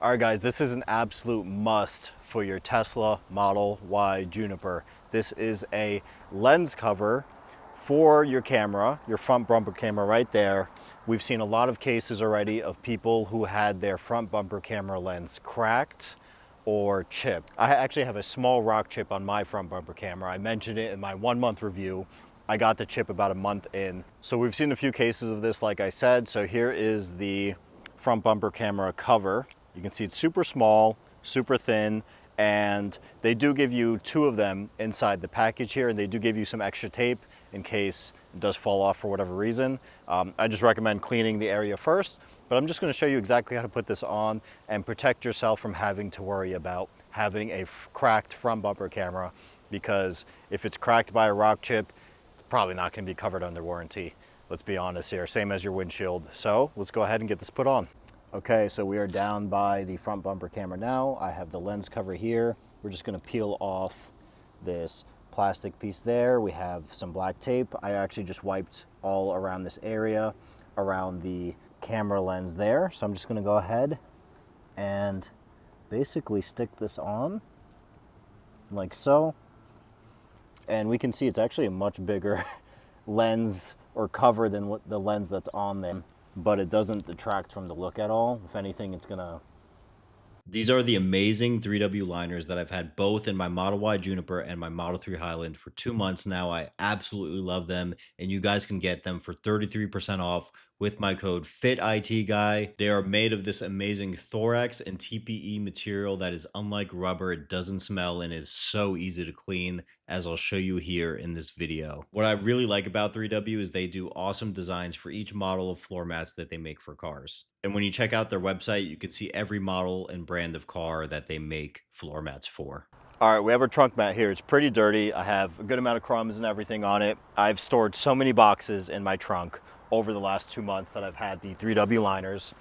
All right, guys, this is an absolute must for your Tesla Model Y Juniper. This is a lens cover for your camera, your front bumper camera right there. We've seen a lot of cases already of people who had their front bumper camera lens cracked or chipped. I actually have a small rock chip on my front bumper camera. I mentioned it in my 1-month review. I got the chip about a month in. So we've seen a few cases of this, like I said. So here is the front bumper camera cover. You can see it's super small, super thin, and they do give you 2 of them inside the package here, and they do give you some extra tape in case it does fall off for whatever reason. I just recommend cleaning the area first, but I'm just going to show you exactly how to put this on and protect yourself from having to worry about having a cracked front bumper camera, because if it's cracked by a rock chip, it's probably not going to be covered under warranty. Let's be honest here, same as your windshield. So let's go ahead and get this put on. Okay, so we are down by the front bumper camera now. I have the lens cover here. We're just gonna peel off this plastic piece there. We have some black tape. I actually just wiped all around this area, around the camera lens there. So I'm just gonna go ahead and basically stick this on like so. And we can see it's actually a much bigger lens or cover than what the lens that's on there, but it doesn't detract from the look at all. If anything, it's gonna... These are the amazing 3W liners that I've had both in my Model Y Juniper and my Model 3 Highland for 2 months now. I absolutely love them, and you guys can get them for 33% off with my code FITITGUY. They are made of this amazing thorax and TPE material that is unlike rubber. It doesn't smell and is so easy to clean, as I'll show you here in this video. What I really like about 3W is they do awesome designs for each model of floor mats that they make for cars. And when you check out their website, you can see every model and brand of car that they make floor mats for. All right, we have our trunk mat here. It's pretty dirty. I have a good amount of crumbs and everything on it. I've stored so many boxes in my trunk over the last 2 months that I've had the 3W liners.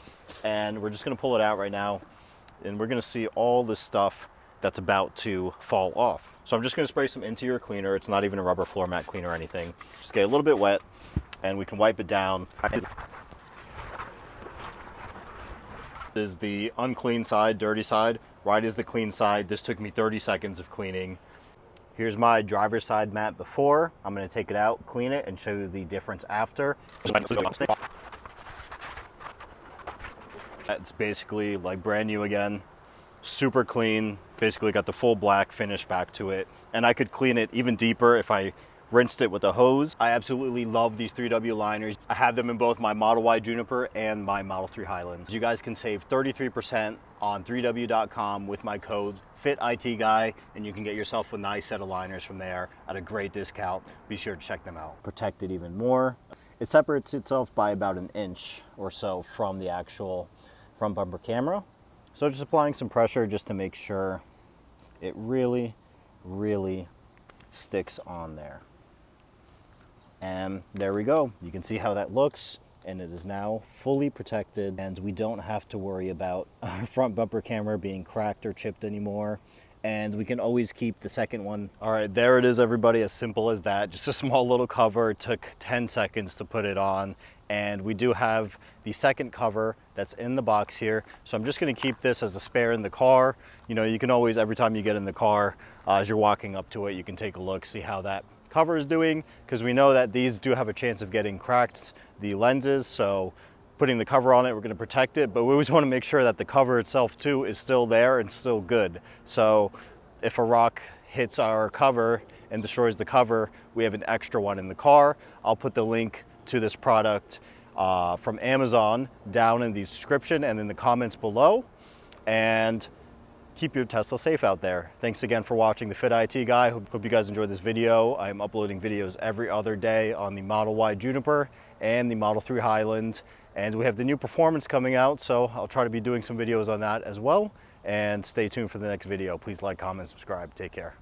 And we're just gonna pull it out right now, and we're gonna see all the stuff that's about to fall off. So I'm just gonna spray some interior cleaner. It's not even a rubber floor mat cleaner or anything. Just get a little bit wet, and we can wipe it down. This is the unclean side, dirty side. Right is the clean side. This took me 30 seconds of cleaning. Here's my driver's side mat before. I'm gonna take it out, clean it, and show you the difference after. It's basically like brand new again. Super clean. Basically got the full black finish back to it. And I could clean it even deeper if I rinsed it with a hose. I absolutely love these 3W liners. I have them in both my Model Y Juniper and my Model 3 Highland. You guys can save 33% on 3W.com with my code FITITGUY, and you can get yourself a nice set of liners from there at a great discount. Be sure to check them out. Protect it even more. It separates itself by about 1 inch or so from the actual front bumper camera. So just applying some pressure just to make sure it really, really sticks on there. And there we go. You can see how that looks, and it is now fully protected, and we don't have to worry about our front bumper camera being cracked or chipped anymore. And we can always keep the second one. All right, there it is, everybody. As simple as that. Just a small little cover. It took 10 seconds to put it on. And we do have the second cover that's in the box here. So I'm just gonna keep this as a spare in the car. You know, you can always, every time you get in the car, as you're walking up to it, you can take a look, see how that cover is doing, because we know that these do have a chance of getting cracked, the lenses. So putting the cover on it, we're going to protect it, but we always want to make sure that the cover itself too is still there and still good. So if a rock hits our cover and destroys the cover, we have an extra one in the car. I'll put the link to this product from Amazon down in the description and in the comments below. And keep your Tesla safe out there. Thanks again for watching the Fit IT Guy. Hope you guys enjoyed this video. I'm uploading videos every other day on the Model Y Juniper and the Model 3 Highland. And we have the new Performance coming out, so I'll try to be doing some videos on that as well. And stay tuned for the next video. Please like, comment, subscribe. Take care.